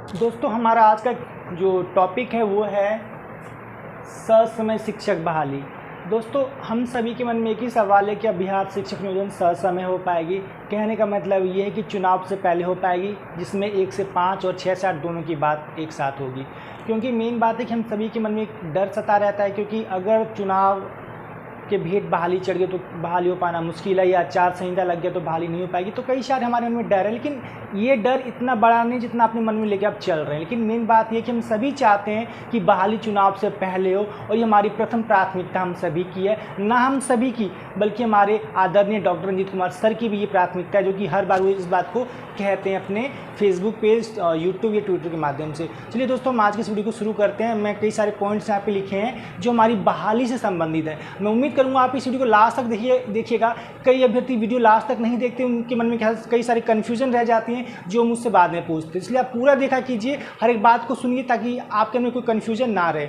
दोस्तों हमारा आज का जो टॉपिक है वो है ससमय शिक्षक बहाली। दोस्तों हम सभी के मन में एक ही सवाल है कि अब बिहार शिक्षक नियोजन ससमय हो पाएगी। कहने का मतलब ये है कि चुनाव से पहले हो पाएगी, जिसमें 1 से 5 और 6 से 8 दोनों की बात एक साथ होगी। क्योंकि मेन बात है कि हम सभी के मन में एक डर सता रहता है, क्योंकि अगर चुनाव के भेंट बहाली चढ़ गई तो बहाली हो पाना मुश्किल है, या आचार संहिता लग गया तो बहाली नहीं हो पाएगी। तो कई सारे हमारे मन में डर है, लेकिन ये डर इतना बड़ा नहीं जितना अपने मन में लेके आप चल रहे हैं। लेकिन मेन बात ये कि हम सभी चाहते हैं कि बहाली चुनाव से पहले हो, और ये हमारी प्रथम प्राथमिकता हम सभी की है। ना हम सभी की बल्कि हमारे आदरणीय डॉक्टर रंजीत कुमार सर की भी ये प्राथमिकता है, जो कि हर बार वो इस बात को कहते हैं अपने फेसबुक पेज, यूट्यूब या ट्विटर के माध्यम से। चलिए दोस्तों, हम आज की इस वीडियो को शुरू करते हैं। मैं कई सारे पॉइंट्स यहाँ पे लिखे हैं जो हमारी बहाली से संबंधित है। मैं उम्मीद करूँगा आप इस वीडियो को लास्ट तक देखिएगा। कई अभ्यर्थी वीडियो लास्ट तक नहीं देखते, उनके मन में कई सारी कन्फ्यूजन रह जाती हैं जो मुझसे बाद में पूछते हैं। इसलिए आप पूरा देखा कीजिए, हर एक बात को सुनिए ताकि आपके अंदर कोई कन्फ्यूजन ना रहे।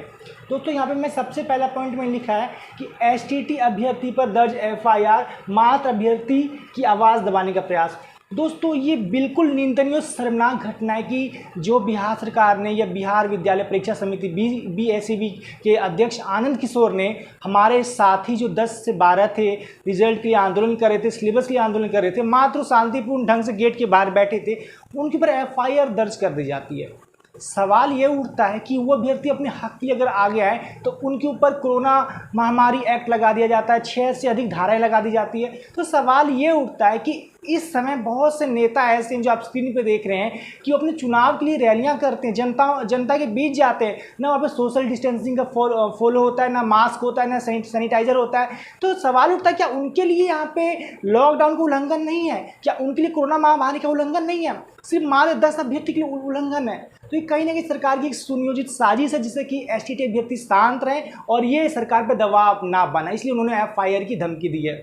दोस्तों यहाँ पे मैं सबसे पहला पॉइंट में लिखा है कि एसटीटी अभ्यर्थी पर दर्ज एफआईआर, मात्र अभ्यर्थी की आवाज़ दबाने का प्रयास। दोस्तों ये बिल्कुल निंदनीय और शर्मनाक घटना है कि जो बिहार सरकार ने या बिहार विद्यालय परीक्षा समिति बीएसईबी के अध्यक्ष आनंद किशोर ने हमारे साथी जो 10 से 12 थे, रिजल्ट के लिए आंदोलन कर रहे थे, सिलेबस के लिए आंदोलन कर रहे थे, मात्र शांतिपूर्ण ढंग से गेट के बाहर बैठे थे, उनके ऊपर एफआईआर दर्ज कर दी जाती है। सवाल ये उठता है कि वो अभ्यर्थी अपने हक के लिए अगर आगे आए तो उनके ऊपर कोरोना महामारी एक्ट लगा दिया जाता है, 6 से अधिक धाराएं लगा दी जाती है। तो सवाल ये उठता है कि इस समय बहुत से नेता ऐसे हैं जो आप स्क्रीन पे देख रहे हैं कि वो अपने चुनाव के लिए रैलियां करते हैं, जनता के बीच जाते हैं, ना वहाँ पे सोशल डिस्टेंसिंग का फॉलो होता है, ना मास्क होता है, ना सैनिटाइजर होता है। तो सवाल उठता है क्या उनके लिए यहाँ पे लॉकडाउन का उल्लंघन नहीं है? क्या उनके लिए कोरोना महामारी का उल्लंघन नहीं है? सिर्फ मात्र 10 अभ्यर्थी के लिए उल्लंघन है। तो ये कहीं ना कहीं सरकार की एक सुनियोजित साजिश है, जिससे कि एसटीटी अभ्यर्थी शांत रहे और ये सरकार पर दबाव ना बना, इसलिए उन्होंने एफआईआर की धमकी दी है,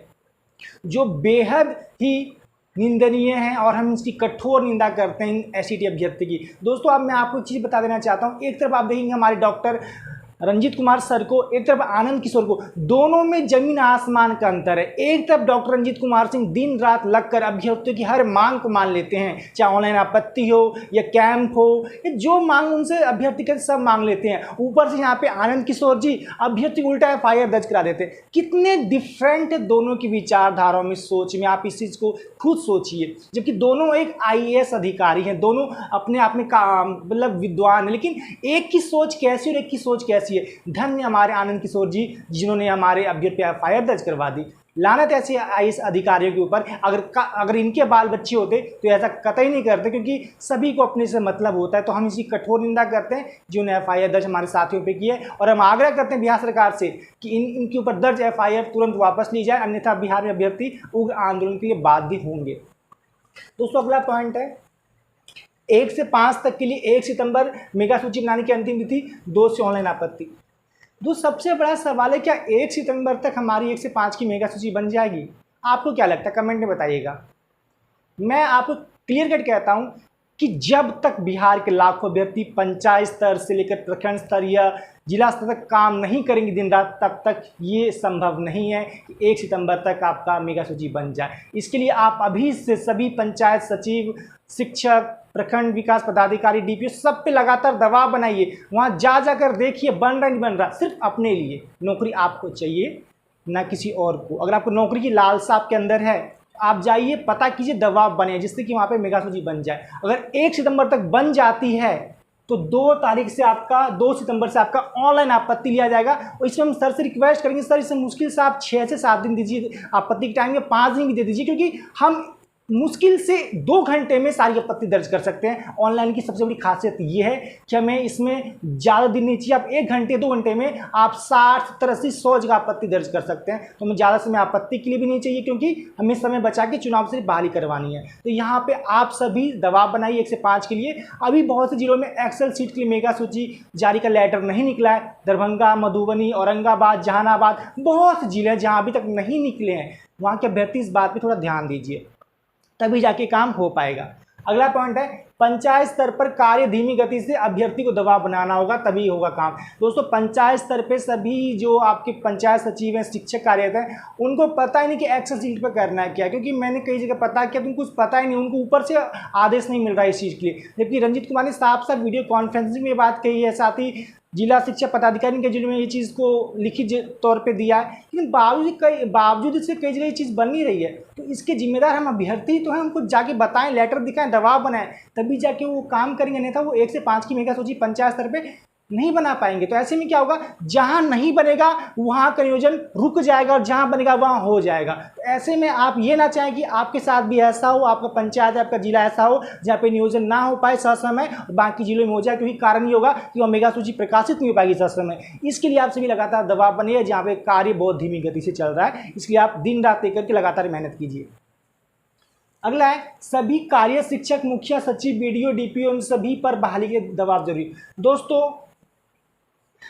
जो बेहद ही निंदनीय है और हम इसकी कठोर निंदा करते हैं एसटीटी अभ्यर्थी की। दोस्तों अब मैं आपको एक चीज़ बता देना चाहता हूँ। एक तरफ आप देखेंगे हमारे डॉक्टर रंजीत कुमार सर को, एक तरफ आनंद किशोर को, दोनों में जमीन आसमान का अंतर है। एक तरफ डॉक्टर रंजीत कुमार सिंह दिन रात लगकर अभ्यर्थियों की हर मांग को मान लेते हैं, चाहे ऑनलाइन आपत्ति हो या कैंप हो, या जो मांग उनसे अभ्यर्थी के सब मांग लेते हैं। ऊपर से यहाँ पे आनंद किशोर जी अभ्यर्थी को उल्टा एफआईआर दर्ज करा देते हैं। कितने डिफरेंट है दोनों की विचारधाराओं में, सोच में, आप इस चीज़ को खुद सोचिए। जबकि दोनों एक आईएएस अधिकारी हैं, दोनों अपने आप में मतलब विद्वान है, लेकिन एक की सोच कैसी और एक की सोच कैसी है। धन्य हमारे आनंद किशोर जी जिन्होंने हमारे अभ्यर्थी पे एफआईआर दर्ज करवा दी। लानत ऐसे आईएएस अधिकारियों के ऊपर। अगर इनके बाल बच्चे होते तो ऐसा कतई नहीं करते, क्योंकि सभी को अपने से मतलब होता है। तो हम इसकी कठोर निंदा करते हैं जिन्होंने एफआईआर दर्ज हमारे साथियों पे की है, और हम आग्रह करते हैं बिहार सरकार से कि इनके ऊपर दर्ज एफआईआर तुरंत वापस ली जाए, अन्यथा बिहार में अभ्यर्थी उग्र आंदोलन के लिए बाध्य होंगे। दोस्तों अगला पॉइंट है 1 से 5 तक के लिए 1 सितंबर मेगा सूची बनाने की अंतिम तिथि, 2 से ऑनलाइन आपत्ति। सबसे बड़ा सवाल है, क्या 1 सितंबर तक हमारी 1 से 5 की मेगा सूची बन जाएगी? आपको क्या लगता है? कमेंट में बताइएगा। मैं आपको क्लियर कट कहता हूं कि जब तक बिहार के लाखों अभ्यर्थी पंचायत स्तर से लेकर प्रखंड स्तर या जिला स्तर तक काम नहीं करेंगे दिन रात, तब तक ये संभव नहीं है कि 1 सितंबर तक आपका मेगा सूची बन जाए। इसके लिए आप अभी से सभी पंचायत सचिव, शिक्षक, प्रखंड विकास पदाधिकारी, डीपीओ सब पे लगातार दबाव बनाइए। वहाँ जाकर देखिए बन रहा नहीं बन रहा। सिर्फ अपने लिए नौकरी आपको चाहिए, ना किसी और को। अगर आपको नौकरी की लालसा आपके अंदर है, आप जाइए, पता कीजिए, दबाव बने, जिससे कि वहाँ पे मेगा सूची बन जाए। अगर 1 सितंबर तक बन जाती है तो 2 सितंबर से आपका ऑनलाइन आपत्ति लिया जाएगा। और इसमें हम सर से रिक्वेस्ट करेंगे, सर इसमें मुश्किल से आप 6 से 7 दिन दीजिए आपत्ति के टाइम, या 5 दिन भी दे दीजिए, क्योंकि हम मुश्किल से 2 घंटे में सारी आपत्ति दर्ज कर सकते हैं। ऑनलाइन की सबसे बड़ी खासियत ये है कि हमें इसमें ज़्यादा दिन नहीं चाहिए। आप 1 घंटे 2 घंटे में आप 60, 70, 80, 100 जगह आपत्ति दर्ज कर सकते हैं। तो हमें ज़्यादा समय आपत्ति के लिए भी नहीं चाहिए, क्योंकि हमें समय बचा के चुनाव से बहाली करवानी है। तो यहाँ पे आप सभी दबाव बनाइए 1 से 5 के लिए। अभी बहुत से जिलों में एक्सेल सीट के लिए मेगा सूची जारी का लेटर नहीं निकला है। दरभंगा, मधुबनी, औरंगाबाद, जहानाबाद, बहुत से जिले हैं जहाँ अभी तक नहीं निकले हैं। वहाँ के अभ्यर्थी इस बात पर थोड़ा ध्यान दीजिए, तभी जाके काम हो पाएगा। अगला पॉइंट है पंचायत स्तर पर कार्य धीमी गति से अभ्यर्थी को दबाव बनाना होगा तभी होगा काम। दोस्तों पंचायत स्तर पे सभी जो आपके पंचायत सचिव हैं, शिक्षक कार्यरत हैं, उनको पता ही नहीं कि एक्सेल शीट पर करना है क्या, क्योंकि मैंने कई जगह पता किया तो उनको कुछ पता ही नहीं, उनको ऊपर से आदेश नहीं मिल रहा है इस चीज़ के लिए। जबकि रंजीत कुमार ने साफ साफ वीडियो कॉन्फ्रेंसिंग में बात कही है, साथ ही जिला शिक्षा पदाधिकारी के जिले में ये चीज़ को लिखित तौर पे दिया है, लेकिन बावजूद इससे कई जगह ये चीज़ बन नहीं रही है। तो इसके जिम्मेदार हम अभ्यर्थी तो हैं, उनको जाके बताएं, लेटर दिखाएं, दबाव बनाएं, तभी जाके वो काम करेंगे। नहीं था वो 1 से 5 की मेगा सूची पंचायत स्तर पे नहीं बना पाएंगे। तो ऐसे में क्या होगा, जहां नहीं बनेगा वहां का नियोजन रुक जाएगा और जहां बनेगा वहां हो जाएगा। तो ऐसे में आप ये ना चाहें कि आपके साथ भी ऐसा हो, आपका पंचायत आपका जिला ऐसा हो जहां पे नियोजन ना हो पाए ससमय और बाकी जिलों में हो जाए, क्योंकि कारण ये होगा कि वह मेगा सूची प्रकाशित नहीं हो पाएगी ससमय। इसके लिए आप सभी लगातार दबाव बनिए, जहाँ पे कार्य बहुत धीमी गति से चल रहा है, इसलिए आप दिन रात एक करके लगातार मेहनत कीजिए। अगला है सभी कार्य शिक्षक, मुखिया, सचिव, बीडीओ, डीपीओ इन सभी पर बहाली के दबाव जरूरी। दोस्तों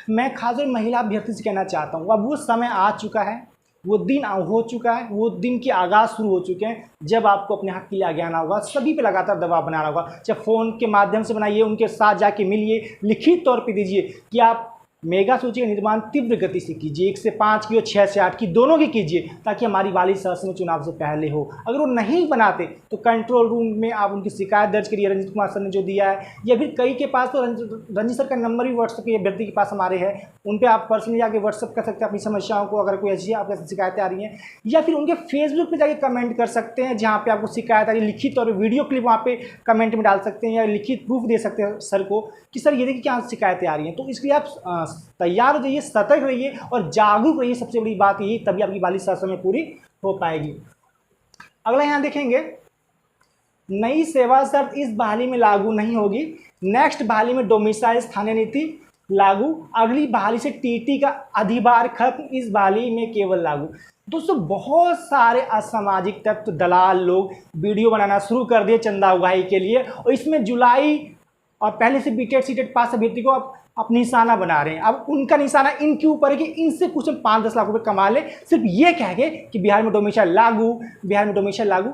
मैं खासकर महिला अभ्यर्थी से कहना चाहता हूँ, अब वो समय आ चुका है, वो दिन हो चुका है, वो दिन के आगाज़ शुरू हो चुके हैं जब आपको अपने हक के लिए आगे आना होगा। सभी पे लगातार दबाव बनाना होगा, चाहे फ़ोन के माध्यम से बनाइए, उनके साथ जाके मिलिए, लिखित तौर पे दीजिए कि आप मेगा सूची का निर्माण तीव्र गति से कीजिए, 1 से 5 की और 6 से 8 की दोनों की कीजिए, ताकि हमारी वाली सहसमय चुनाव से पहले हो। अगर वो नहीं बनाते तो कंट्रोल रूम में आप उनकी शिकायत दर्ज करिए, रंजीत कुमार सर ने जो दिया है, या फिर कई के पास तो रंजीत सर का नंबर भी व्हाट्सएप के अभ्यर्थी के पास हमारे हैं, उन पर आप पर्सनली जाके व्हाट्सअप कर सकते हैं अपनी समस्याओं को, अगर कोई ऐसी आपको शिकायतें आ रही हैं, या फिर उनके फेसबुक पर जाके कमेंट कर सकते हैं, जहाँ पर आपको शिकायत आ रही है, लिखित और वीडियो क्लिप वहाँ पे कमेंट में डाल सकते हैं, या लिखित प्रूफ दे सकते हैं सर को कि सर ये देखिए क्या शिकायतें आ रही हैं। तो इसके लिए आप तैयार हो जाइए, सतर्क रहिए और जागरूक रहिए, सबसे बड़ी बात यही, तभी आपकी वाली सहसमय पूरी हो पाएगी। अगला यहाँ देखेंगे, नई सेवा शर्त इस बहाली में लागू नहीं होगी, नेक्स्ट बहाली में डोमिसाइल स्थानीय नीति लागू, अगली बहाली से टीटी का अधिभार खत्म, इस बहाली में केवल लागू। दोस्तों बहुत सारे असामाजिक तत्व, दलाल लोग वीडियो बनाना शुरू कर दिए चंदा उगाही के लिए, और इसमें जुलाई और पहले से बीटेड सीटेड पास अभ्यर्थी को आप निशाना बना रहे हैं। अब उनका निशाना इनके ऊपर है कि इनसे कुछ 5-10 लाख रुपए कमा ले, सिर्फ ये कह के कि बिहार में डोमिसाइल लागू, बिहार में डोमिसाइल लागू।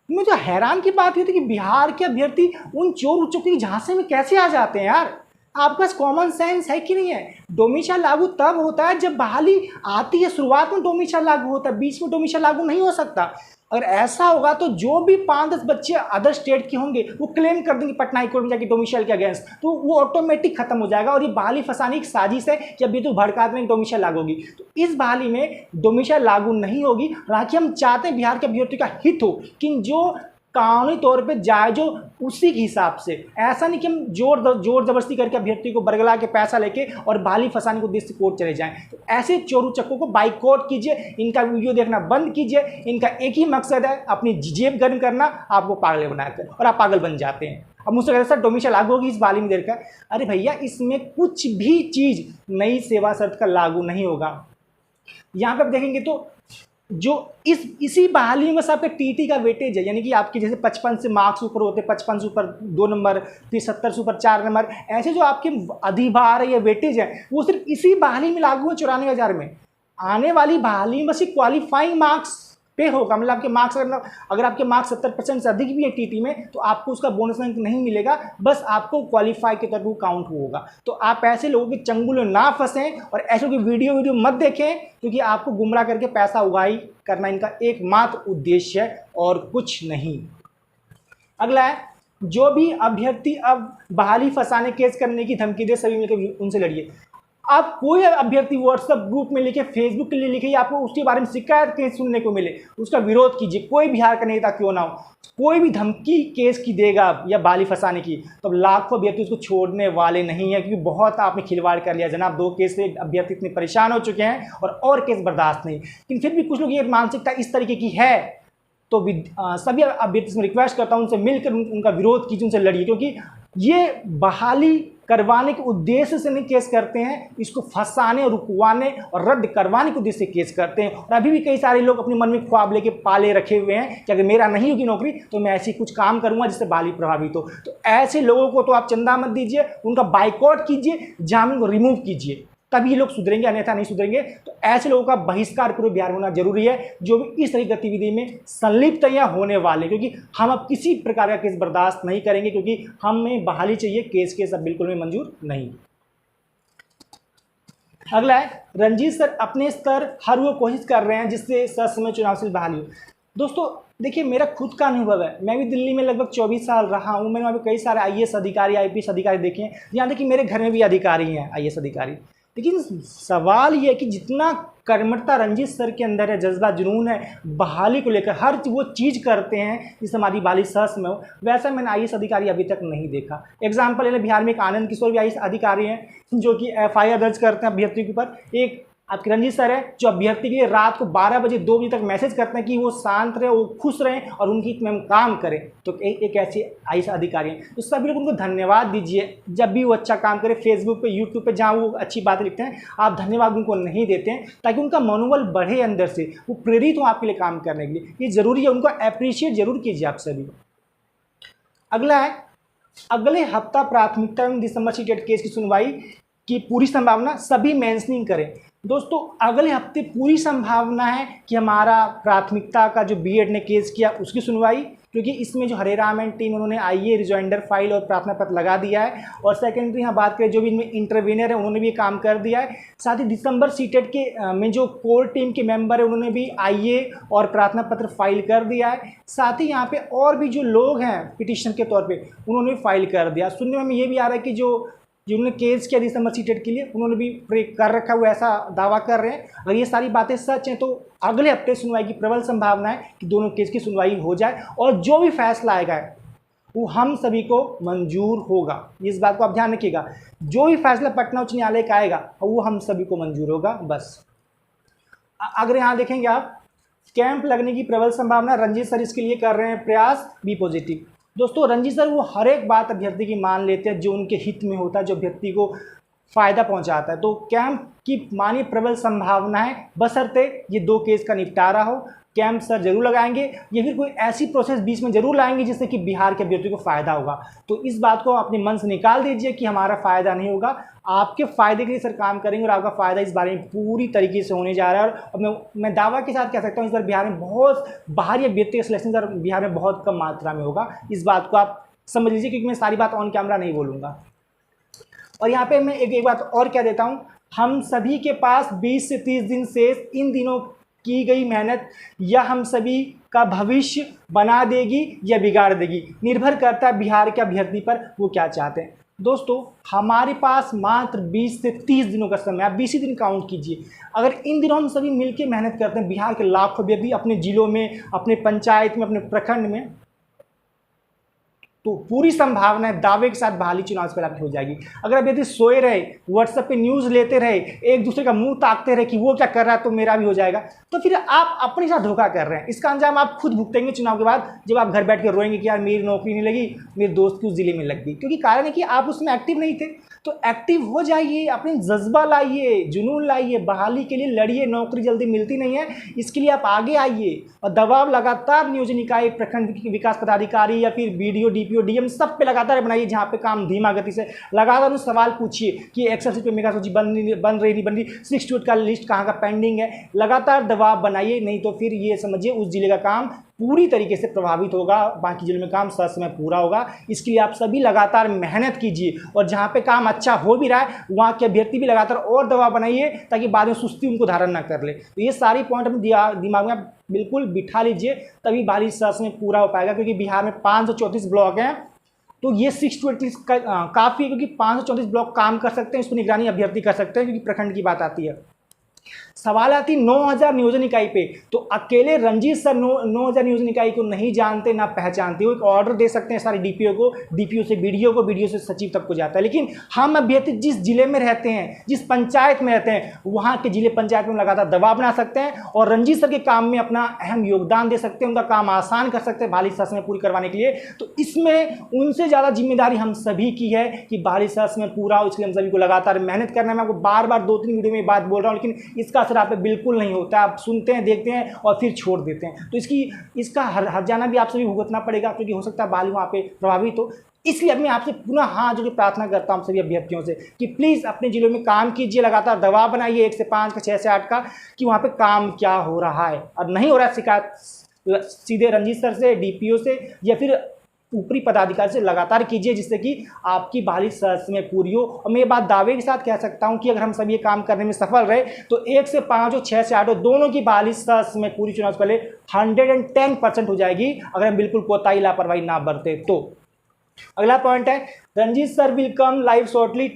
मुझे हैरान की बात ये थी कि बिहार के अभ्यर्थी उन चोर उच्चों की झांसे में कैसे आ जाते हैं यार। आपके पास कॉमन सेंस है कि नहीं है? डोमिसाइल लागू तब होता है जब बहाली आती है, शुरुआत में डोमिसाइल लागू होता है, बीच में डोमिसाइल लागू नहीं हो सकता। अगर ऐसा होगा तो जो भी 5-10 बच्चे अदर स्टेट के होंगे वो क्लेम कर देंगे पटना हाईकोर्ट में जाके डोमिसाइल के अगेंस्ट, तो वो ऑटोमेटिक खत्म हो जाएगा। और ये बहाली फंसाने की साजिश है कि अभी तो भड़काते में डोमिसाइल लागू होगी। तो इस बहाली में डोमिसाइल लागू नहीं होगी। हालांकि हम चाहते हैं बिहार के अभ्यर्थी का हित हो, कि जो कानूनी तौर पे जायज हो उसी के हिसाब से, ऐसा नहीं कि हम जोर जबरदस्ती करके अभ्यर्थी को बरगला के पैसा लेके और बहाली फंसाने को उद्देश्य से कोर्ट चले जाएं। तो ऐसे चोरू चक्कों को बाइकआउट कीजिए, इनका वीडियो देखना बंद कीजिए। इनका एक ही मकसद है, अपनी जेब गर्म करना, आपको पागल बनाकर, और आप पागल बन जाते हैं। अब मुझसे कहते सर डोमिसाइल लागू होगी इस बहाली में देर का, अरे भैया इसमें कुछ भी चीज़ नई सेवा शर्त का लागू नहीं होगा। यहाँ पर आप देखेंगे तो जो इसी बहाली में आपके टीटी का वेटेज है, यानी कि आपके जैसे 55 से मार्क्स ऊपर होते हैं, 55 से ऊपर 2 नंबर, फिर 70 से ऊपर 4 नंबर, ऐसे जो आपके अधिभार है या वेटेज है वो सिर्फ इसी बहाली में लागू है 94,000 में। आने वाली बहाली में सिर्फ क्वालिफाइंग मार्क्स पे होगा, मतलब आपके मार्क्स अगर आपके मार्क्स 70% से अधिक भी है टीटी में तो आपको उसका बोनस अंक नहीं मिलेगा, बस आपको क्वालिफाई के तौर पर काउंट होगा। तो आप ऐसे लोगों के चंगुल में ना फंसें और ऐसे की वीडियो मत देखें, क्योंकि आपको गुमराह करके पैसा उगाही करना इनका एकमात्र उद्देश्य है और कुछ नहीं। अगला है, जो भी अभ्यर्थी अब बहाली फंसाने केस करने की धमकी दे सभी मिलकर उनसे लड़िए। आप कोई अभ्यर्थी व्हाट्सएप ग्रुप में लिखे, फेसबुक के लिए लिखे, या आपको उसके बारे में शिकायत केस सुनने को मिले, उसका विरोध कीजिए। कोई बिहार का नेता क्यों ना हो, कोई भी धमकी केस की देगा या बहाली फंसाने की, तो लाखों अभ्यर्थी उसको छोड़ने वाले नहीं है, क्योंकि बहुत आपने खिलवाड़ कर लिया जनाब। 2 केस से अभ्यर्थी इतने परेशान हो चुके हैं और केस बर्दाश्त नहीं। लेकिन फिर भी कुछ लोग ये मानसिकता इस तरीके की है, तो सभी अभ्यर्थी से रिक्वेस्ट करता हूँ उनसे मिलकर उनका विरोध कीजिए, उनसे लड़िए, क्योंकि ये बहाली करवाने के उद्देश्य से नहीं केस करते हैं, इसको फंसाने, रुकवाने और रद्द करवाने के उद्देश्य से केस करते हैं। और अभी भी कई सारे लोग अपने मन में ख्वाब लेके पाले रखे हुए हैं कि अगर मेरा नहीं होगी नौकरी तो मैं ऐसी कुछ काम करूंगा जिससे बहाली प्रभावित हो। तो ऐसे लोगों को तो आप चंदा मत दीजिए, उनका बाइकआउट कीजिए, जामीन को रिमूव कीजिए। तभी ये लोग सुधरेंगे, अन्यथा नहीं सुधरेंगे। तो ऐसे लोगों का बहिष्कार पूरे बिहार में होना जरूरी है, जो भी इस तरह की गतिविधि में संलिप्त या होने वाले, क्योंकि हम अब किसी प्रकार का केस बर्दाश्त नहीं करेंगे, क्योंकि हमें बहाली चाहिए, केस अब बिल्कुल भी मंजूर नहीं। अगला है, रंजीत सर अपने स्तर हर वो कोशिश कर रहे हैं जिससे ससमय चुनाव से बहाली हो। दोस्तों देखिए, मेरा खुद का अनुभव है, मैं भी दिल्ली में लगभग 24 साल रहा हूँ। मैंने वहाँ पे कई सारे IAS अधिकारी, IPS अधिकारी देखे हैं, यहाँ तक कि मेरे घर में भी अधिकारी हैं IAS अधिकारी। लेकिन सवाल ये है कि जितना कर्मठता रंजीत सर के अंदर है, जज्बा जुनून है बहाली को लेकर, हर वो चीज़ करते हैं जिससे हमारी बहाली सहज में हो, वैसा मैंने IAS अधिकारी अभी तक नहीं देखा। एग्जाम्पल है, बिहार में एक आनंद किशोर भी IAS अधिकारी हैं जो कि FIR दर्ज करते हैं अभ्यर्थी के ऊपर। एक आपके रंजीत सर है जो अभ्यर्थी के लिए रात को 12 बजे 2 बजे तक मैसेज करते हैं कि वो शांत रहे, वो खुश रहें और उनकी में काम करें। तो एक ऐसे IAS अधिकारी हैं, तो सभी लोग उनको धन्यवाद दीजिए। जब भी वो अच्छा काम करे, फेसबुक पे, यूट्यूब पे जहाँ वो अच्छी बातें लिखते हैं, आप धन्यवाद उनको नहीं देते हैं, ताकि उनका मनोबल बढ़े, अंदर से वो प्रेरित हो आपके लिए काम करने के लिए। ये जरूरी है, उनको अप्रिशिएट जरूर कीजिए आप सभी। अगला है, अगले हफ्ता प्राथमिकता एवं दिसंबर सीटेट केस की सुनवाई की पूरी संभावना, सभी मेंशनिंग करें। दोस्तों अगले हफ्ते पूरी संभावना है कि हमारा प्राथमिकता का जो बीएड ने केस किया उसकी सुनवाई, क्योंकि इसमें जो हरे राम एंड टीम उन्होंने IA रिजॉइंडर फाइल और प्रार्थना पत्र लगा दिया है, और सेकेंडरी यहाँ बात करें जो भी इनमें इंटरवीनर है उन्होंने भी काम कर दिया है। साथ ही दिसंबर सीटेट के में जो कोर टीम के मेंबर है उन्होंने भी IA और प्रार्थना पत्र फाइल कर दिया है। साथ ही यहाँ पे और भी जो लोग हैं पिटिशन के तौर पर उन्होंने भी फाइल कर दिया। सुनने में ये भी आ रहा है कि जिन्होंने केस किया दिसंबर सीटेट के लिए उन्होंने भी कर रखा हुआ, ऐसा दावा कर रहे हैं। अगर ये सारी बातें सच हैं तो अगले हफ्ते सुनवाई की प्रबल संभावना है कि दोनों केस की सुनवाई हो जाए, और जो भी फैसला आएगा वो हम सभी को मंजूर होगा। इस बात को आप ध्यान रखिएगा, जो भी फैसला पटना उच्च न्यायालय का आएगा वो हम सभी को मंजूर होगा। बस अगर यहाँ देखेंगे आप, कैंप लगने की प्रबल संभावना, रंजीत सर इसके लिए कर रहे हैं प्रयास, बी पॉजिटिव। दोस्तों रंजीत सर वो हर एक बात अभ्यर्थी की मान लेते हैं जो उनके हित में होता है, जो अभ्यर्थी को फ़ायदा पहुंचाता है। तो कैंप की मानी प्रबल संभावना है, बशर्ते ये 2 केस का निपटारा हो। कैंप सर जरूर लगाएंगे, या फिर कोई ऐसी प्रोसेस बीच में जरूर लाएंगे जिससे कि बिहार के अभ्यर्थियों को फ़ायदा होगा। तो इस बात को अपने मन से निकाल दीजिए कि हमारा फ़ायदा नहीं होगा, आपके फ़ायदे के लिए सर काम करेंगे, और आपका फ़ायदा इस बारे में पूरी तरीके से होने जा रहा है। और मैं दावा के साथ कह सकता हूँ इस बार बिहार में बहुत बाहरी अभ्यर्थी का सिलेक्शन सर बिहार में बहुत कम मात्रा में होगा। इस बात को आप समझ लीजिए, क्योंकि मैं सारी बात ऑन कैमरा नहीं बोलूँगा। और यहाँ पे मैं एक बात और कह देता हूँ, हम सभी के पास 20 से 30 दिन शेष, इन दिनों की गई मेहनत या हम सभी का भविष्य बना देगी या बिगाड़ देगी, निर्भर करता है बिहार के अभ्यर्थी पर, वो क्या चाहते हैं। दोस्तों हमारे पास मात्र 20 से 30 दिनों का समय, आप 20 ही दिन काउंट कीजिए। अगर इन दिनों हम सभी मिलकर मेहनत करते हैं, बिहार के लाखों अभ्यर्थी अपने जिलों में, अपने पंचायत में, अपने प्रखंड में, तो पूरी संभावना है दावे के साथ बहाली चुनाव से पहले हो जाएगी। अगर अभ्यर्थी सोए रहे, व्हाट्सएप पे न्यूज़ लेते रहे, एक दूसरे का मुंह ताकते रहे कि वो क्या कर रहा है तो मेरा भी हो जाएगा, तो फिर आप अपने साथ धोखा कर रहे हैं। इसका अंजाम आप खुद भुगतेंगे चुनाव के बाद, जब आप घर बैठ के रोएंगे कि यार मेरी नौकरी नहीं लगी, मेरे दोस्त की उस जिले में लग गई। क्योंकि कारण है कि आप उसमें एक्टिव नहीं थे। तो एक्टिव हो जाइए, अपने जज्बा लाइए, जुनून लाइए, बहाली के लिए लड़िए। नौकरी जल्दी मिलती नहीं है, इसके लिए आप आगे आइए। और दबाव लगातार नियोजन निकाय, प्रखंड विकास पदाधिकारी या फिर BDO, DPO, DM सब पे लगातार बनाइए, जहाँ पे काम धीमा गति से। लगातार उस सवाल पूछिए कि एक्सेल शीट पे मेगा सूची बन रही नहीं बन रही, 6 का लिस्ट कहाँ का पेंडिंग है। लगातार दबाव बनाइए, नहीं तो फिर ये समझिए उस जिले का काम पूरी तरीके से प्रभावित होगा, बाकी जिलों में काम समय पूरा होगा। इसके लिए आप सभी लगातार मेहनत कीजिए, और जहाँ पे काम अच्छा हो भी रहा है वहाँ के अभ्यर्थी भी लगातार और दबाव बनाइए, ताकि बाद में सुस्ती उनको धारण ना कर ले। तो ये सारी पॉइंट अपने दिमाग में आप बिल्कुल बिठा लीजिए, तभी बहाली में पूरा हो पाएगा। क्योंकि बिहार में 534 ब्लॉक हैं, तो ये 620 काफ़ी है, क्योंकि 534 ब्लॉक काम कर सकते हैं, इस पर निगरानी अभ्यर्थी कर सकते हैं, क्योंकि प्रखंड की बात आती है। सवाल आती 9000 नियोजन इकाई पे, तो अकेले रंजीत सर 9000 नियोजन इकाई को नहीं जानते, ना पहचानते। वो एक ऑर्डर दे सकते हैं सारे DPO को, DPO से BDO को, BDO से सचिव तक को जाता है। लेकिन हम अभ्यर्थी जिस जिले में रहते हैं, जिस पंचायत में रहते हैं, वहाँ के जिले पंचायत में लगातार दबाव बना सकते हैं और रंजीत सर के काम में अपना अहम योगदान दे सकते हैं, उनका काम आसान कर सकते हैं बहाली में पूरी करवाने के लिए। तो इसमें उनसे ज़्यादा जिम्मेदारी हम सभी की है कि बहाली में पूरा हो। इसके लिए हम सभी को लगातार मेहनत करना है। मैं आपको बार बार 2-3 वीडियो में बात बोल रहा हूँ, लेकिन इसका असर आप पे बिल्कुल नहीं होता। आप सुनते हैं, देखते हैं और फिर छोड़ देते हैं। तो इसका हर्जाना भी आप सभी भुगतना पड़ेगा, क्योंकि हो सकता है बहाली वहाँ पे प्रभावित हो। इसलिए मैं आपसे पुनः हाथ जोड़ के प्रार्थना करता हूँ सभी अभ्यर्थियों से कि प्लीज़ अपने जिलों में काम कीजिए, लगातार दबाव बनाइए 1 से 5 का, 6 से 8 का, कि वहाँ पे काम क्या हो रहा है। और नहीं हो रहा है शिकायत सीधे रंजीत सर से, डीपीओ से या फिर ऊपरी पदाधिकारी से लगातार कीजिए, जिससे कि आपकी बहाली समय पूरी हो। और मैं ये बात दावे के साथ कह सकता हूँ कि अगर हम सब ये काम करने में सफल रहे तो 1 से 5 हो, 6 से 8 हो, दोनों की बहाली समय पूरी चुनाव से पहले 110% हो जाएगी, अगर हम बिल्कुल कोताही लापरवाही ना बरते तो। अगला पॉइंट है, Ranjeet sir will come live shortly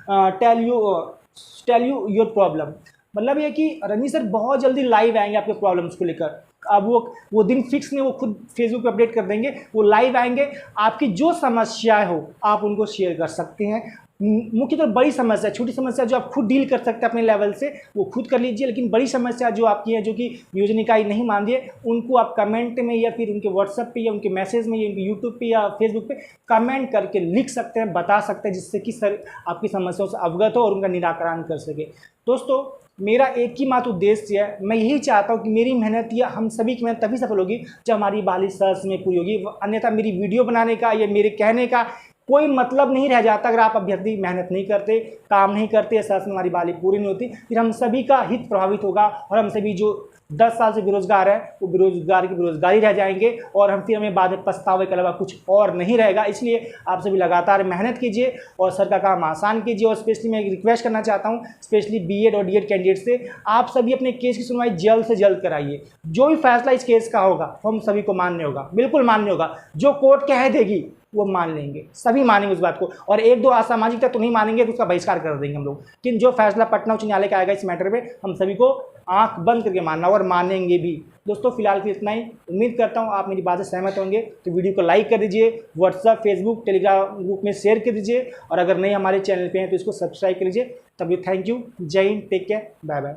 tell you your problem. मतलब ये कि रंजीत सर बहुत जल्दी लाइव आएंगे आपके प्रॉब्लम्स को लेकर। अब वो दिन फिक्स नहीं, वो खुद फेसबुक पे अपडेट कर देंगे, वो लाइव आएंगे। आपकी जो समस्याएं हो आप उनको शेयर कर सकते हैं। मुख्यतः बड़ी समस्या, छोटी समस्या जो आप खुद डील कर सकते हैं अपने लेवल से, वो खुद कर लीजिए। लेकिन बड़ी समस्या जो आपकी है, जो कि नियोजन इकाई नहीं मान रही है, उनको आप कमेंट में या फिर उनके व्हाट्सएप पे या उनके मैसेज में या उनके यूट्यूब पे या फेसबुक पे कमेंट करके लिख सकते हैं, बता सकते हैं, जिससे कि सर आपकी समस्याओं से अवगत हो और उनका निराकरण कर सके। दोस्तों, मेरा एक ही मात्र उद्देश्य है, मैं यही चाहता हूँ कि मेरी मेहनत या हम सभी की मेहनत तभी सफल होगी जब हमारी बहाली समय पूरी होगी। अन्यथा मेरी वीडियो बनाने का या मेरे कहने का कोई मतलब नहीं रह जाता। अगर आप अभ्यर्थी मेहनत नहीं करते, काम नहीं करते, साथ में हमारी बहाली पूरी नहीं होती, फिर हम सभी का हित प्रभावित होगा और हम सभी जो 10 साल से बेरोजगार है वो बेरोजगार की बेरोजगारी रह जाएंगे और हमें बाद में पछतावे के अलावा कुछ और नहीं रहेगा। इसलिए आप सभी लगातार मेहनत कीजिए और सर का काम आसान कीजिए। और स्पेशली मैं एक रिक्वेस्ट करना चाहता हूँ, स्पेशली बीएड और डीएड कैंडिडेट से, आप सभी अपने केस की सुनवाई जल्द से जल्द कराइए। जो भी फैसला इस केस का होगा हम सभी को मान्य होगा, बिल्कुल मान्य होगा। जो कोर्ट कह देगी वो मान लेंगे, सभी मानेंगे उस बात को। और 1-2 असामाजिक तो नहीं मानेंगे तो उसका बहिष्कार कर देंगे हम लोग। लेकिन जो फैसला पटना उच्च न्यायालय का आएगा इस मैटर में, हम सभी को आंख बंद करके मानना और मानेंगे भी। दोस्तों, फिलहाल के लिए इतना ही। उम्मीद करता हूँ आप मेरी बात से सहमत होंगे। तो वीडियो को लाइक कर दीजिए, व्हाट्सएप, फेसबुक, टेलीग्राम ग्रुप में शेयर कर दीजिए और अगर नहीं हमारे चैनल पे हैं तो इसको सब्सक्राइब कर लीजिए। तब थैंक यू, जय हिंद, टेक केयर, बाय बाय।